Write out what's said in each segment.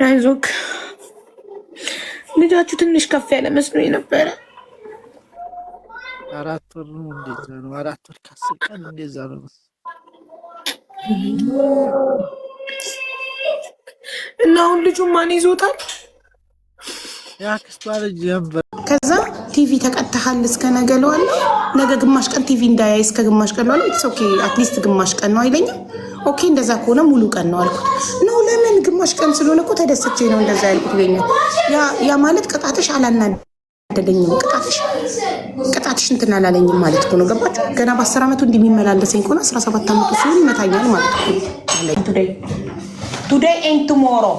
አይዞክ ልጃችሁ ትንሽ ከፍ ያለ መስሎኝ ነበረ። 4 ወር ነው እንደዛ ነው። 4 ወር ከ10 ቀን እንደዛ ነው። እና አሁን ልጁ ማን ይዞታል? ያክስቷ ልጅ ነበር። ከዛ ቲቪ ተቀጥተሃል እስከ ነገ ለዋለሁ። ነገ ግማሽ ቀን ቲቪ እንዳያይ እስከ ግማሽ ቀን ለዋለሁ። ኢትስ ኦኬ አትሊስት ግማሽ ቀን ነው አይለኝም። ኦኬ እንደዛ ከሆነ ሙሉ ቀን ነው አልኩት። ነው ለምን ግማሽ ቀን ስለሆነ እኮ ተደስቼ ነው እንደዛ ያልኩት ይለኛል። ያ ማለት ቅጣትሽ አላናደደኝም፣ ቅጣትሽ እንትን አላለኝም ማለት እኮ ነው። ገባችሁ? ገና በ10 ዓመቱ እንደሚመላለሰኝ ከሆነ 17 ዓመቱ ሲሆን ይመታኛል ማለት ነው። Today and tomorrow.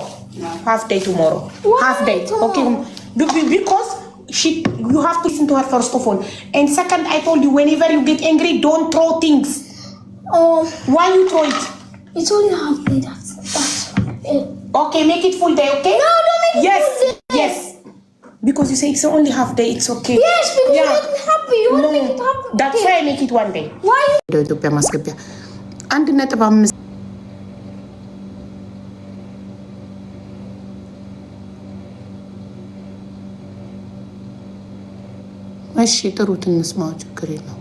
Half day tomorrow. Half day. Okay. Because you have to listen to her first of all. And second, I told you, whenever you get angry, don't throw things. Oh. Why you throw it? It's only half day. That's it. Okay, make it full day, okay? No, don't make it full day. Yes. Because you say it's only half day, it's okay. Yes, because you make me happy. You want to make it happy. That's why I make it one day. Why? ኢትዮጵያ ማስገቢያ 1.5 እሺ ጥሩት እንስማው፣ ችግር የለው።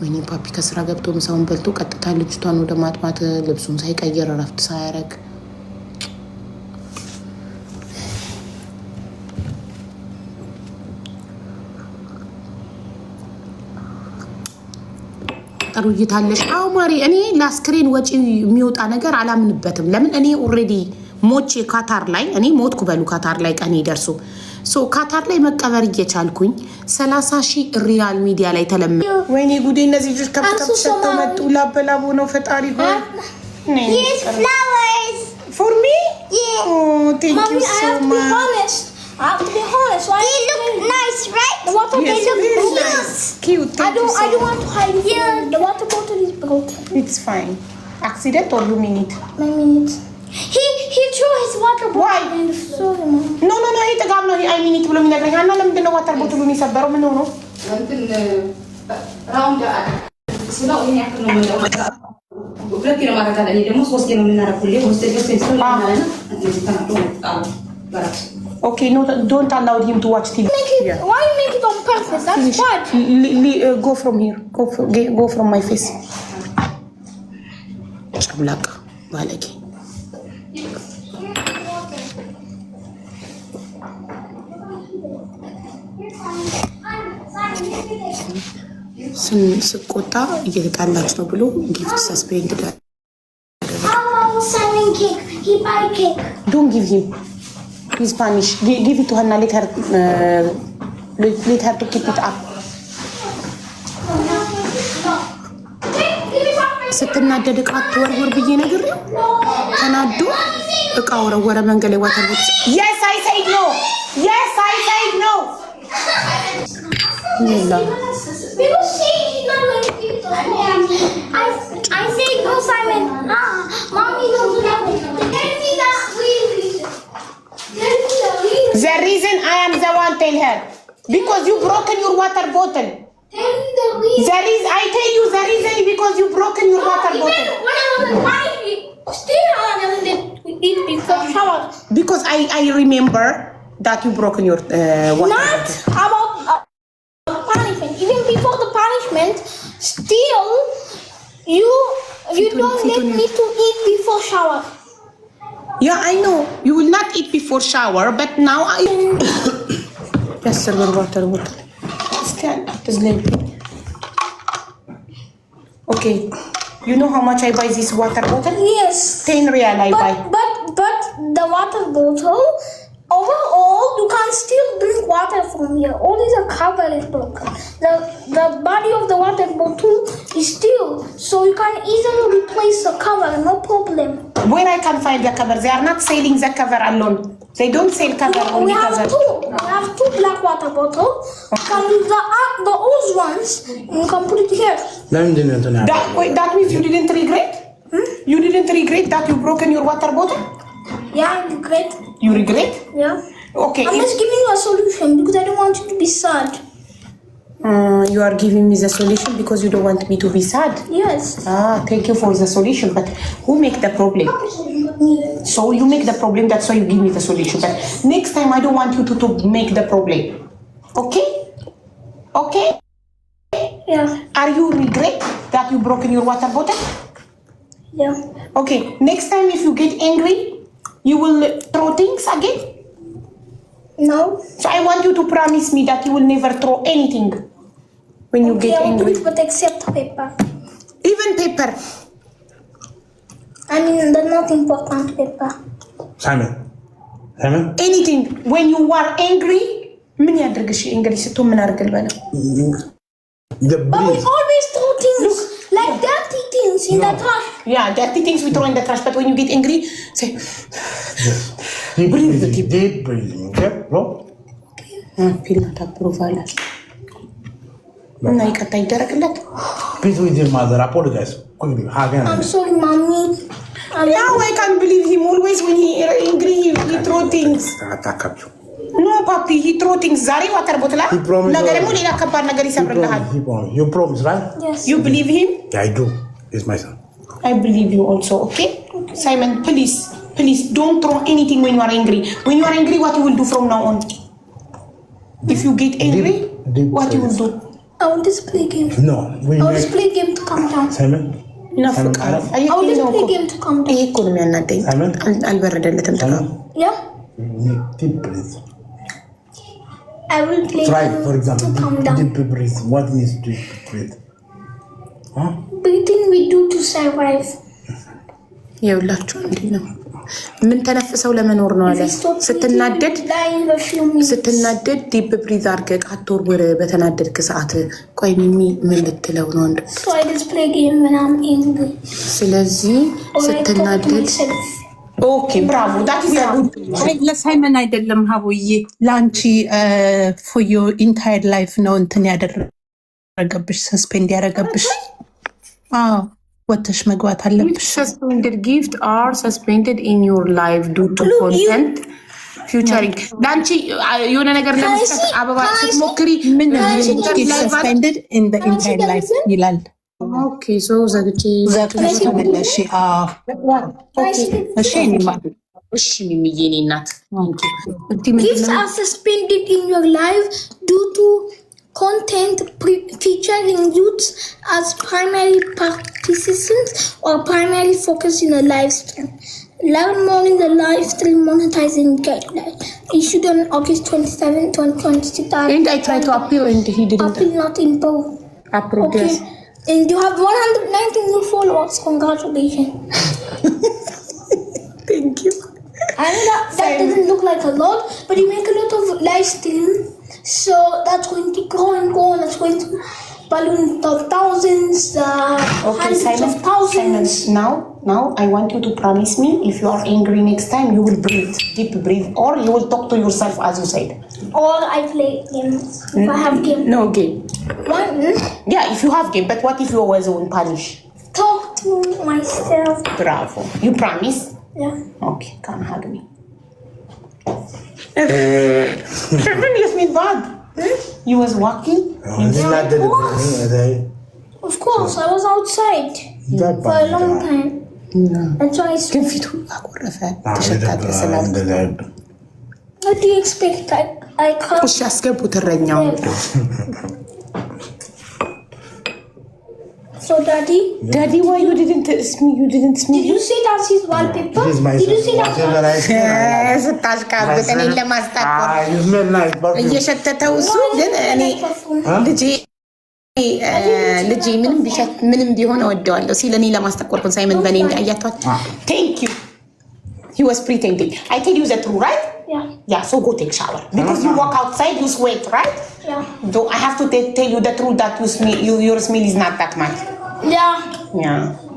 ወይኔ ፓፒ ከስራ ገብቶ ምሳውን በልቶ ቀጥታ ልጅቷን ወደ ማጥማት ልብሱን ሳይቀየር እረፍት ሳያረግ ጥሩ እይታለሽ። አዎ ማሪ፣ እኔ ለአስክሬን ወጪ የሚወጣ ነገር አላምንበትም። ለምን እኔ ኦልሬዲ ሞቼ ካታር ላይ እኔ ሞትኩ በሉ ካታር ላይ ቀኔ ደርሶ ካታር ላይ መቀበር እየቻልኩኝ 30,000 ሪያል ሚዲያ ላይ ተለመ። ወይኔ ጉዴ! እነዚህ ልጆች ከፍተው መጡ። ላበላቦ ነው ፈጣሪ ሆይ። For me? Yeah. Oh, thank Mommy, you so much. I have to be honest. They look nice, right? The water Yes, they look very cute. nice. Cute. Thank you so I don't want to hide it. Yeah. The water bottle is broken. It's fine. Accident or you mean it? I mean it. He threw his water bottle Why? in the floor, Mom. No, he tagam no, I mean it ብሎ የሚነግረኝ እና ለምንድን ነው water bottle የሚሰበረው? ምን ሆኖ? እንትን ራውንድ ስለው ይሄን ያክል ነው ማለት ነው። ሁለት ነው ማለት አለ። እኔ ደግሞ 3 ነው የምናረኩልኝ። ወስደ ስለሰው ማለት ነው። እዚህ ተናግሮ ወጣው በራስ Okay, no, don't allow him to watch TV. Yeah. Why you make it on purpose? That's bad. Go from here. Go from my face. ጨምላቅ ባለጌ። ስቆጣ እየተጣላች ነው ብሎ ጊፍት ሰስፔንድ ዳር Simon cake. He buy cake. Don't give him. He's Spanish. Give it to her now. Let her to keep it up. ስትናደድ እቃ አትወርወር ብዬ ነገር ተናዶ እቃ ወረወረ መንገድ ላይ ዋተር ቦት። Yes, I said no. Yes, I said no. People say he's not going to give it to me. I say no, Simon. Mommy don't love it. Tell me that really. The reason I am the one, tell her. Because you broken your water bottle. Tell me the reason. I tell you the reason because you broken your water bottle. When I was in Paris, still I never eat before shower. Because I remember that you broken your water Not bottle. about punishment. Even before the punishment, still you don't let me to eat before shower. Yeah, I know. You will not eat before shower, but now I... Yes, sir, water bottle. Stand up, sleep. Okay. You know how much I buy this water bottle? Yes. 10 real I buy. But the water bottle, overall, you can still drink water from here. Only the cover is broken. The body of the water bottle is still, so you can easily replace the cover, no problem. Where I can find the cover? They are not selling the cover alone. They don't sell cover No, only we have cover. two. We have 2 black water bottles. You can use the old ones. You can put it here. ለምንድን ነው እንትና That means you didn't regret? You didn't regret that you broken your water bottle? Yeah, great. You regret? Yeah. Okay. I'm just giving you a solution because I don't want you to be sad. you are giving me the solution because you don't want me to be sad. Yes. Thank you for the solution. But who make the problem? So you make the problem. That's why you give me the solution. But next time, I don't want you to make the problem. Okay? Okay? Yeah. Are you regret that you broken your water bottle? Yeah. Okay. Next time, if you get angry, you will throw things again. No. So I want you to promise me that you will never throw anything when you get I will do angry. it, but except paper. Even paper. I mean, the not important paper. Simon. Anything. When you are angry, من يدرقش angry ستون من أرجل بنا. The But we breeze. always throw things like dirty things in the trash. Yeah, dirty things we throw in the trash. But when you get angry, say. Deep breathing. Deep breathing. Okay, bro? feel not approval. እና ይቅርታ ይደረግለት። Please with your mother. Apologize. Quickly. I'm sorry, mommy. Now I can't believe him. Always when he angry, he throw things. Attack you. No, papi, he throw things. ዛሬ water bottle. He promised. ነገር ደግሞ ሌላ ከባድ ነገር ይሰብርልሃል. You promise, right? Yes. You believe him? Yeah, I do. He's my son. I believe you also, okay? Simon, please, don't throw anything when you are angry. When you are angry, what you will do from now on? If you get angry, what you will do? I will just play games. No. I will just play game to calm down. Simon? ይናፍቃል። I will just play game to calm down. ይሄ እኮ ነው የሚያናደኝ። አልበረደለትም። Yeah? Deep breath. I will play Try, game for example, to calm down. deep breath. What means deep breath? Huh? Breathing we do to survive. ይኸውላችሁ እንዲህ ነው የምንተነፍሰው ለመኖር ነው አለ። ስትናደድ ዲፕ ብሪዝ አድርገህ አትወርውር። በተናደድክ ሰዓት ቆይ ሚሚ ምን ልትለው ነው? So I just play game when I'm angry. ስለዚህ ስትናደድ ኦኬ ብራቮ ዳት ኢዝ ለሳይመን አይደለም ሀቡዬ ለአንቺ ፎር ዮር ኢንታየር ላይፍ ነው እንትን ያደረገብሽ ሰስፔንድ ያደረገብሽ። አዎ ወተሽ መግባት አለብሽ። suspended gift are suspended in your life due to content featuring ላንቺ የሆነ ነገር ለመስጠት አበባ ስትሞክሪ ምን ሰስፔንድድ in the entire life ይላል። ኦኬ ሶ ዘግቼ ተመለሽ። እሺ ሚሚዬ እኔ እናት Gifts are suspended in your life due to content featuring youths as primary participants or primary focus in a live stream. Learn more in the live stream monetizing guideline issued on August 27, 2023. And I tried to appeal and he didn't appeal, not in both. Approve, okay. Yes. And you have 190 new followers. Congratulations. Thank you. And that doesn't look like a lot, but you make a lot of live stream, so that's going to grow and go, and it's going to balloon to thousands, hundreds of thousands. Simon, now I want you to promise me if you are angry next time, you will breathe, deep breathe, or you will talk to yourself as you said. Or I play games. If I have game. No game. What? Yeah, if you have game, but what if you always won't punish? Talk to myself. Bravo. You promise? Yeah. Okay, come hug me. Seven years made bad. You was walking. Of course, I was outside for a long time. That's why it's... ግን ፊቱ አቆረፈ ተሸታተ ሰላም What do you expect? I can't... እሺ አስገቡት እረኛውን So daddy, why you didn't smell did you see that's his wallpaper? Did you see that? ስታሽቃብጥ እኔን ለማስታቆር እየሸተተው እሱ ግን እኔ ልጄ ምንም ቢሆን እወደዋለሁ ሲል እኔ ለማስታቆር ሳይመን በእኔ እንዳያቷት ቴንክ ዩ he was pretending. I tell you the truth, right? Yeah, so go take shower because you walk outside, you sweat, right? Yeah. So I have to tell you the truth that your smell is not that much. Yeah.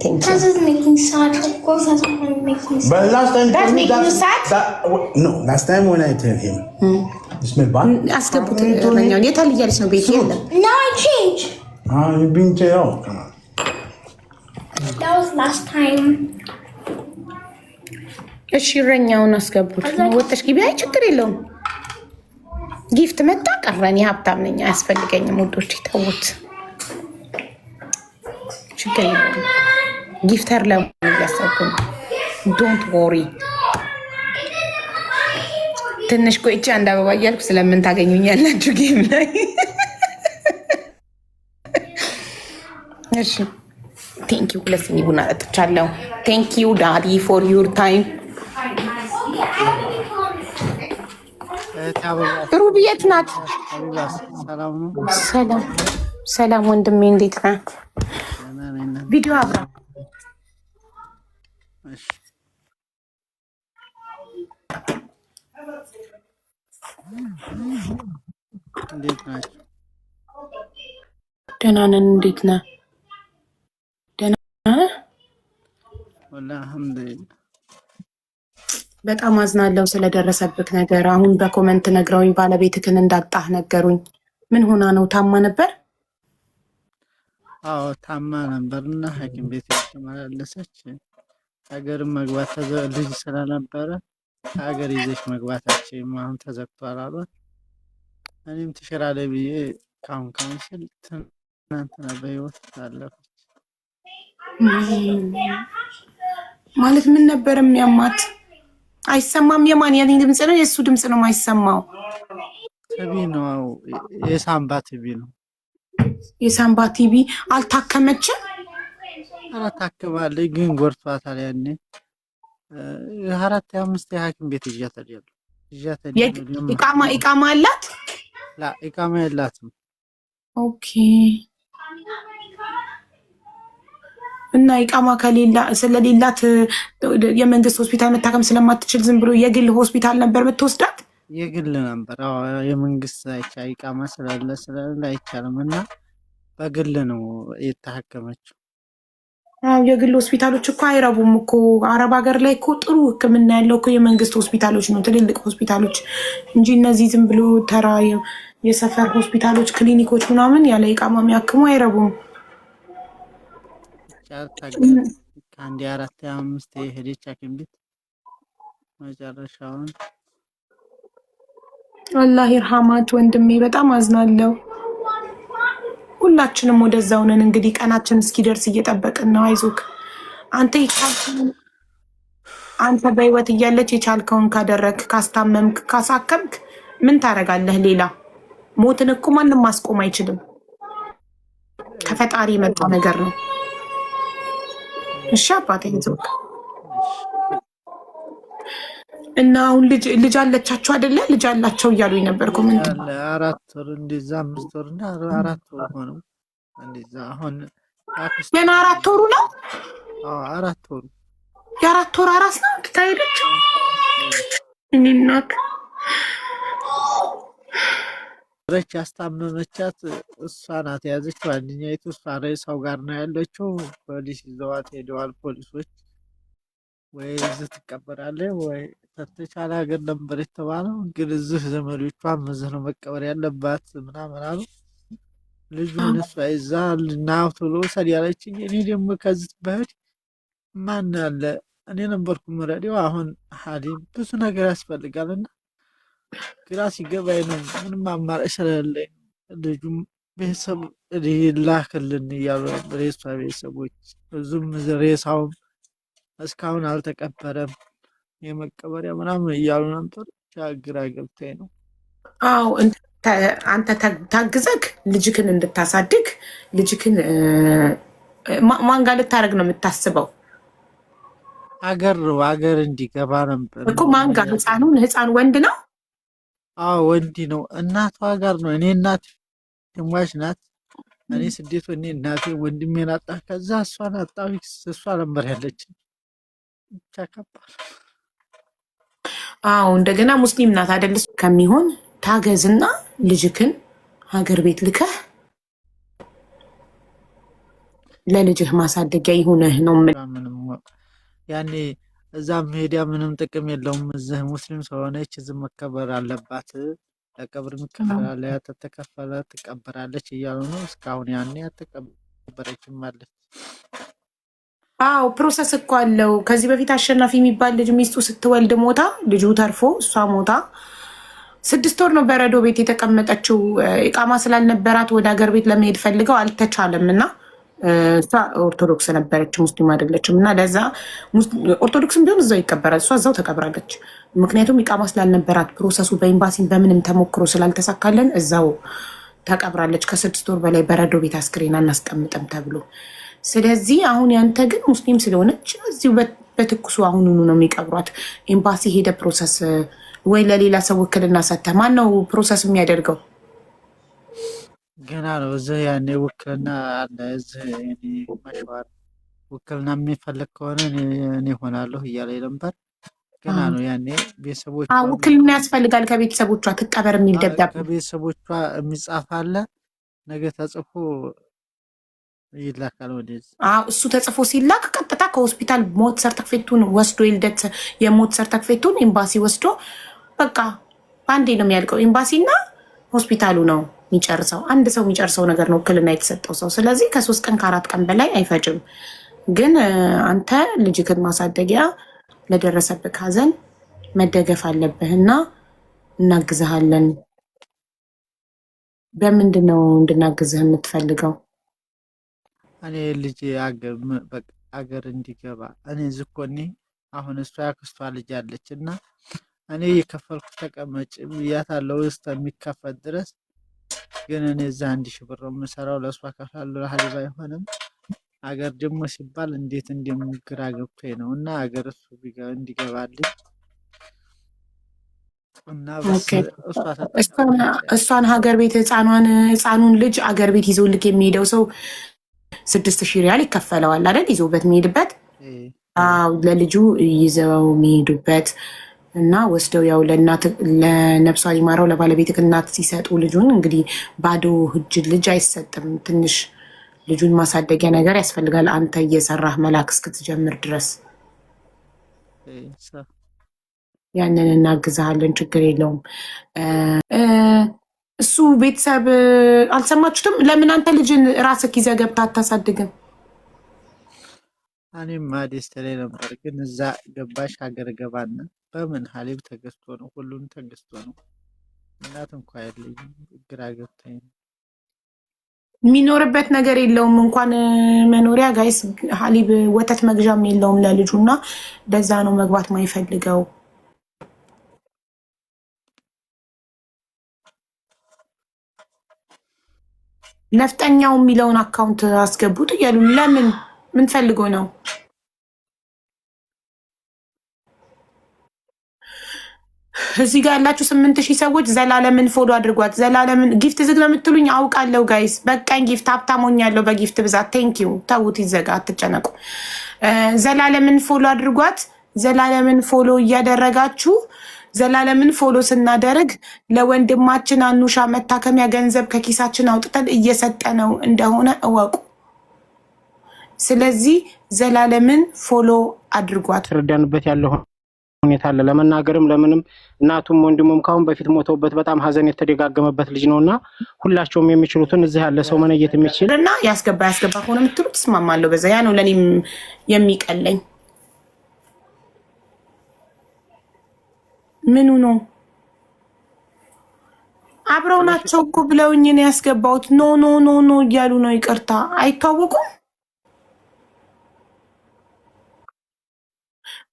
Thank you. That is making sad. Of course, that's what makes me sad. But last time that make you sad? No, last time when I tell him, you smell bad? አስገቡት እረኛውን የታል እያለች ነው ቤት የለም Now I change. You've been changed out. Come on. That was last time. እሺ እረኛውን አስገቡት ወጥተሽ ግቢ አይ ችግር የለውም ጊፍት መጣ ቀረን። የሀብታም ነኝ አያስፈልገኝም። ውዶች ተውት፣ ችግር የለም። ጊፍተር ለመሆን እያሰብኩ ነው። ዶንት ወሪ። ትንሽ ቆይቼ አንድ አበባ እያልኩ ስለምን ታገኙኛላችሁ ጌም ላይ። እሺ ቴንኪዩ። ሁለት ሲኒ ቡና ጠጥቻለሁ። ቴንኪዩ ዳዲ ፎር ዩር ታይም። ሩብ የት ናት? ሰላም ሰላም ወንድሜ እንዴት ነህ? ቪዲዮ አብራ እንዴት ናችሁ? ደህና ነን። እንዴት ነህ? ደህና ነህ? ወላሂ አልሐምዱሊላህ። በጣም አዝናለሁ ስለደረሰብክ ነገር። አሁን በኮመንት ነግረውኝ ባለቤትክን እንዳጣህ ነገሩኝ። ምን ሆና ነው? ታማ ነበር? አዎ ታማ ነበርና ሐኪም ቤት የተመላለሰች ሀገርም መግባት ልጅ ስለነበረ ሀገር ይዘሽ መግባታችን አሁን ተዘግቷል አሏት። እኔም ትሽራለች ብዬ ካሁን ስል ትናንትና በህይወት ታለፈች። ማለት ምን ነበር የሚያማት? አይሰማም? የማን የኔ ድምፅ ነው የእሱ ድምፅ ነው የማይሰማው? ቲቪ ነው፣ የሳምባ ቲቪ ነው። የሳምባ ቲቪ። አልታከመችም? ኧረ ታክማለች፣ ግን ጎርቷታል። ያኔ 4-5 የሐኪም ቤት ይዣታለሁ። ኢቃማ አላት? ላ ኢቃማ የላትም። ኦኬ። እና ኢቃማ ከሌላ ስለሌላት የመንግስት ሆስፒታል መታከም ስለማትችል ዝም ብሎ የግል ሆስፒታል ነበር የምትወስዳት? የግል ነበር። አዎ የመንግስት ኢቃማ ስለሌለ አይቻልም እና በግል ነው የተሐከመችው። የግል ሆስፒታሎች እኮ አይረቡም እኮ። አረብ ሀገር ላይ እኮ ጥሩ ሕክምና ያለው እኮ የመንግስት ሆስፒታሎች ነው፣ ትልልቅ ሆስፒታሎች እንጂ እነዚህ ዝም ብሎ ተራ የሰፈር ሆስፒታሎች፣ ክሊኒኮች ምናምን ያለ ኢቃማ የሚያክሙ አይረቡም። ከአንድ 4-5 የሄደች ሐኪም ቤት መጨረሻውን አላህ ይርሃማት ወንድሜ፣ በጣም አዝናለሁ። ሁላችንም ወደዛው ነን እንግዲህ ቀናችን እስኪደርስ እየጠበቅን ነው። አይዞክ አንተ በህይወት እያለች የቻልከውን ካደረግክ፣ ካስታመምክ፣ ካሳከምክ ምን ታደርጋለህ? ሌላ ሞትን እኮ ማንም ማስቆም አይችልም። ከፈጣሪ የመጣ ነገር ነው። እሺ አባቴ ይዞክ እና አሁን ልጅ አለቻቸው አይደለ? ልጅ አላቸው እያሉኝ ነበር ኮሜንት። 4 ወር እንደዛ 5 ወር እና 4 ወር ሆነው እንደዛ። አሁን ገና 4 ወሩ ነው። 4 ወሩ የ4 ወር አራስ ነው ትታይደችው። እኔ እናት ረች ያስታመመቻት እሷ ናት የያዘችው። አንደኛይቱ እሷ ሬሳው ጋር ነው ያለችው። ፖሊስ ይዘዋት ሄደዋል። ፖሊሶች ወይ እዚህ ትቀበራለህ ወይ ተተቻለ ሀገር ነበር የተባለው። ግን እዚህ ዘመዶቿም እዚህ ነው መቀበር ያለባት ምናምን አሉ። ልጁን እሷ ይዛ ልናው ቶሎ ሰድ ያለችኝ። እኔ ደግሞ ከዚህ በህድ ማን አለ እኔ ነበርኩ ምረዴው። አሁን ሐሊም ብዙ ነገር ያስፈልጋልና ግራ ሲገባኝ ነው። ምንም አማራጭ ስለሌለኝ ልጁም ቤተሰብ ላክልን እያሉ ነበር የእሷ ቤተሰቦች። ብዙም ሬሳውም እስካሁን አልተቀበረም የመቀበሪያ ምናምን እያሉ ነበር። ግራ ገብታኝ ነው። አዎ አንተ ታግዘክ ልጅክን እንድታሳድግ ልጅክን ማን ጋር ልታደርግ ነው የምታስበው? አገር እንዲገባ ነበር እኮ። ማን ጋር? ህፃኑ ወንድ ነው? አዎ ወንድ ነው። እናቷ ጋር ነው። እኔ እናት ትሟች ናት። እኔ ስደት ወኔ እናቴ ወንድሜን አጣ። ከዛ እሷን አጣሁ። እሷ ነበር ያለች። ብቻ ከባድ። አዎ እንደገና ሙስሊም ናት አይደል? ከሚሆን ታገዝና ልጅክን ሀገር ቤት ልከህ ለልጅህ ማሳደጊያ ይሁንህ ነው። ምንም ያኔ እዛም ሄዲያ ምንም ጥቅም የለውም። እዚህ ሙስሊም ስለሆነች እዚህ መከበር አለባት። ለቀብር ምከፈላለ ያተተከፈለ ትቀበራለች እያሉ ነው። እስካሁን ያኔ ያተቀበረችም አለች። አዎ ፕሮሰስ እኮ አለው። ከዚህ በፊት አሸናፊ የሚባል ልጅ ሚስቱ ስትወልድ ሞታ፣ ልጁ ተርፎ እሷ ሞታ፣ 6 ወር ነው በረዶ ቤት የተቀመጠችው። ኢቃማ ስላልነበራት ወደ ሀገር ቤት ለመሄድ ፈልገው አልተቻለም እና እሷ ኦርቶዶክስ ነበረች፣ ሙስሊም አይደለችም። እና ለዛ ኦርቶዶክስም ቢሆን እዛው ይቀበራል፣ እሷ እዛው ተቀብራለች። ምክንያቱም ኢቃማ ስላልነበራት ፕሮሰሱ በኤምባሲም በምንም ተሞክሮ ስላልተሳካለን እዛው ተቀብራለች። ከ6 ወር በላይ በረዶ ቤት አስክሬን አናስቀምጥም ተብሎ። ስለዚህ አሁን ያንተ ግን ሙስሊም ስለሆነች እዚሁ በትኩሱ አሁኑኑ ነው የሚቀብሯት። ኤምባሲ ሄደ ፕሮሰስ ወይ ለሌላ ሰው ውክልና ሰተ ማን ነው ፕሮሰስ የሚያደርገው? ገና ነው። እዚህ ያኔ ውክልና አለ። እዚህ እኔ መሽዋር ውክልና የሚፈልግ ከሆነ እኔ ሆናለሁ እያለ ነበር። ገና ነው። ያኔ ቤተሰቦቿ ውክልና ያስፈልጋል። ከቤተሰቦቿ ትቀበር የሚል ደብዳቤ ከቤተሰቦቿ የሚጻፍ አለ። ነገ ተጽፎ ይላካል ወደዚህ። እሱ ተጽፎ ሲላክ ቀጥታ ከሆስፒታል ሞት ሰርተፍኬቱን ወስዶ የሞት ሰርተፍኬቱን ኤምባሲ ወስዶ በቃ አንዴ ነው የሚያልቀው። ኤምባሲና ሆስፒታሉ ነው የሚጨርሰው። አንድ ሰው የሚጨርሰው ነገር ነው ውክልና የተሰጠው ሰው። ስለዚህ ከ3 ቀን ከ4 ቀን በላይ አይፈጅም። ግን አንተ ልጅክን ማሳደጊያ ለደረሰብህ ሀዘን መደገፍ አለብህና እናግዝሃለን። በምንድን ነው እንድናግዝህ የምትፈልገው? እኔ ልጅ አገር እንዲገባ እኔ ዝኮኒ አሁን እሷ ያክስቷ ልጅ አለች እና እኔ የከፈልኩ ተቀመጭ ብያታለሁ እስከሚከፈል ድረስ። ግን እኔ እዛ 1000 ብር የምሰራው ለእሷ ከፍላለሁ፣ ለሀሊባ አይሆንም። አገር ደግሞ ሲባል እንዴት እንደምግራ ገብቶኝ ነው እና አገር እሱ እንዲገባልኝ እና እሷን ሀገር ቤት ህፃኑን ልጅ አገር ቤት ይዞልክ የሚሄደው ሰው 6000 ሪያል ይከፈለዋል አይደል? ይዞበት የሚሄድበት ለልጁ ይዘው የሚሄዱበት እና ወስደው ያው ለነፍሷ ሊማረው ለባለቤትህ እናት ሲሰጡ ልጁን እንግዲህ ባዶ ልጅ አይሰጥም። ትንሽ ልጁን ማሳደጊያ ነገር ያስፈልጋል። አንተ እየሰራህ መላክ እስክትጀምር ድረስ ያንን እናግዝሃለን። ችግር የለውም። እሱ ቤተሰብ አልሰማችሁትም? ለምን አንተ ልጅን ራስህ ይዘህ ገብተህ አታሳድግም? እኔማ ደስታ ላይ ነበር፣ ግን እዛ ገባሽ ሀገር ገባና በምን ሀሊብ ተገዝቶ ነው፣ ሁሉም ተገዝቶ ነው። እናት እንኳ ያለኝም ግራ ገብቶኝ ነው። የሚኖርበት ነገር የለውም እንኳን መኖሪያ ጋይስ፣ ሀሊብ ወተት መግዣም የለውም ለልጁ እና በዛ ነው መግባት ማይፈልገው። ነፍጠኛው የሚለውን አካውንት አስገቡት እያሉ ለምን? ምን ፈልጎ ነው? እዚህ ጋር ያላችሁ 8000 ሰዎች ዘላለምን ፎሎ አድርጓት። ዘላለምን ጊፍት ዝግ ነው የምትሉኝ አውቃለሁ ጋይስ። በቃኝ ጊፍት ሀብታሞኛለሁ በጊፍት ብዛት። ቴንኪዩ ተውት፣ ይዘጋ፣ አትጨነቁ። ዘላለምን ፎሎ አድርጓት። ዘላለምን ፎሎ እያደረጋችሁ ዘላለምን ፎሎ ስናደርግ ለወንድማችን አኑሻ መታከሚያ ገንዘብ ከኪሳችን አውጥተን እየሰጠነው እንደሆነ እወቁ። ስለዚህ ዘላለምን ፎሎ አድርጓት። ተረዳንበት ያለው ሁኔታ አለ። ለመናገርም ለምንም እናቱም ወንድሙም ካሁን በፊት ሞተውበት በጣም ሀዘን የተደጋገመበት ልጅ ነውና ሁላቸውም የሚችሉትን እዚህ ያለ ሰው መነየት የሚችል እና ያስገባ ሆነ የምትሉት እስማማለሁ። በዛ ያ ነው ለኔም የሚቀለኝ። ምኑ ነው? አብረው ናቸው እኮ ብለውኝ ነው ያስገባሁት። ኖ ኖ ኖ ኖ እያሉ ነው። ይቅርታ አይታወቁም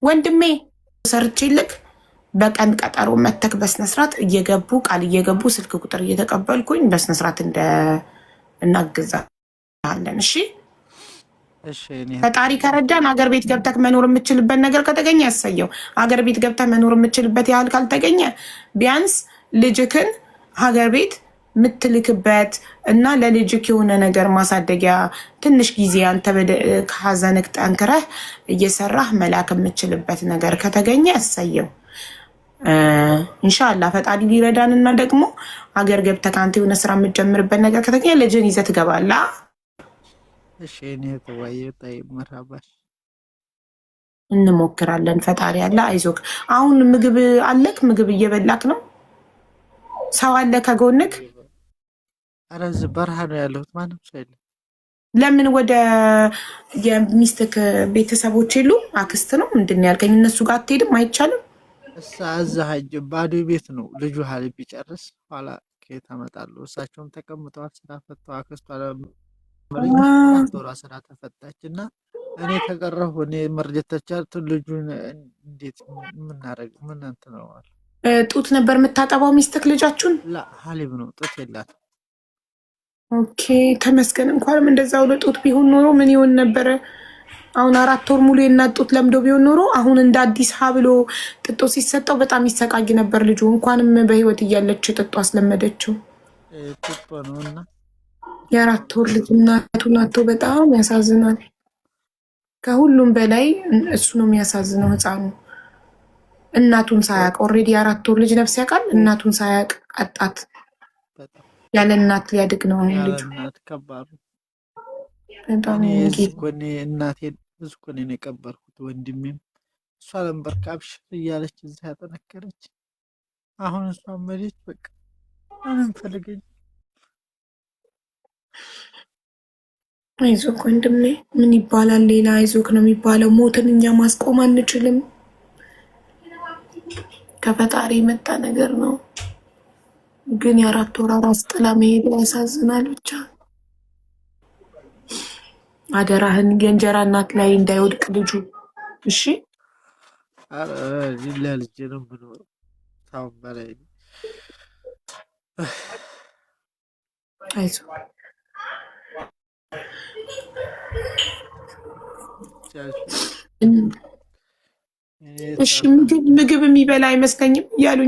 ወንድሜ። ሰርቼልክ በቀን ቀጠሮ መተክ በስነስርዓት እየገቡ ቃል እየገቡ ስልክ ቁጥር እየተቀበልኩኝ በስነስርዓት እናግዛለን። እሺ ፈጣሪ ከረዳን አገር ቤት ገብተክ መኖር የምችልበት ነገር ከተገኘ ያሳየው። አገር ቤት ገብተክ መኖር የምችልበት ያህል ካልተገኘ ቢያንስ ልጅክን ሀገር ቤት ምትልክበት እና ለልጅክ የሆነ ነገር ማሳደጊያ ትንሽ ጊዜ አንተ ከሀዘንክ ጠንክረህ እየሰራህ መላክ የምችልበት ነገር ከተገኘ ያሳየው። ኢንሻአላህ ፈጣሪ ሊረዳን እና ደግሞ ሀገር ገብተክ አንተ የሆነ ስራ የምትጀምርበት ነገር ከተገኘ ልጅን ይዘህ ትገባለህ። እሺ እኔ ተወያይ መራባሽ እንሞክራለን። ፈጣሪ አለ፣ አይዞክ። አሁን ምግብ አለክ? ምግብ እየበላክ ነው? ሰው አለ ከጎንክ? ኧረ እዚህ በረሃ ነው ያለሁት፣ ማንም ሰው የለም። ለምን ወደ የሚስትክ ቤተሰቦች የሉ? አክስት ነው ምንድን ነው ያልከኝ? እነሱ ጋር አትሄድም? አይቻልም? እሳ እዛ ሂጅ ባዶ ቤት ነው ልጁ ሀል ቢጨርስ ኋላ ከየት አመጣለሁ? እሳቸውም ተቀምጠዋል ስራ ፈተው አክስቷ ለምረኝ አራት ወሯ ስራ ተፈታች እና እኔ ተቀረሁ። እኔ መርጀት ተቻልኩ። ልጁን እንዴት ምናረግ ምን እንትን ነው አለ። ጡት ነበር የምታጠባው ሚስትክ ልጃችሁን? ላ ሀሊብ ነው ጡት የላትም። ኦኬ ተመስገን። እንኳንም እንደዛው ለጡት ቢሆን ኖሮ ምን ይሆን ነበረ? አሁን 4 ወር ሙሉ የእናት ጡት ለምዶ ቢሆን ኖሮ አሁን እንደ አዲስ ሀብሎ ጥጦ ሲሰጠው በጣም ይሰቃይ ነበር ልጁ። እንኳንም በህይወት እያለች ጥጦ አስለመደችው። ጥጦ ነውና የ4 ወር ልጅ እናቱን አጥቶ በጣም ያሳዝናል። ከሁሉም በላይ እሱ ነው የሚያሳዝነው ህፃኑ። እናቱን ሳያውቅ ኦልሬዲ የ4 ወር ልጅ ነፍስ ያውቃል። እናቱን ሳያውቅ አጣት። ያለ እናት ሊያድግ ነው አሁን ልጁ። እናት ከባድ በጣም እኔ እናቴን ብዙ እኮ ነው የቀበርኩት። ወንድሜም እሷ ለምበር ካብሽ እያለች እዛ ያጠነከረች። አሁን እሷ መሬት በቃ ምንም ፈልገኝ። አይዞክ ወንድሜ፣ ምን ይባላል ሌላ አይዞክ ነው የሚባለው። ሞትን እኛ ማስቆም አንችልም። ከፈጣሪ የመጣ ነገር ነው። ግን የ4 ወር አራስ ጥላ መሄድ ያሳዝናል። ብቻ አደራህን የእንጀራ እናት ላይ እንዳይወድቅ ልጁ። እሺ ለልጄ ነው የምኖረው። ታውን በላይ አይዞህ። እሺ ምግብ የሚበላ አይመስለኝም እያሉ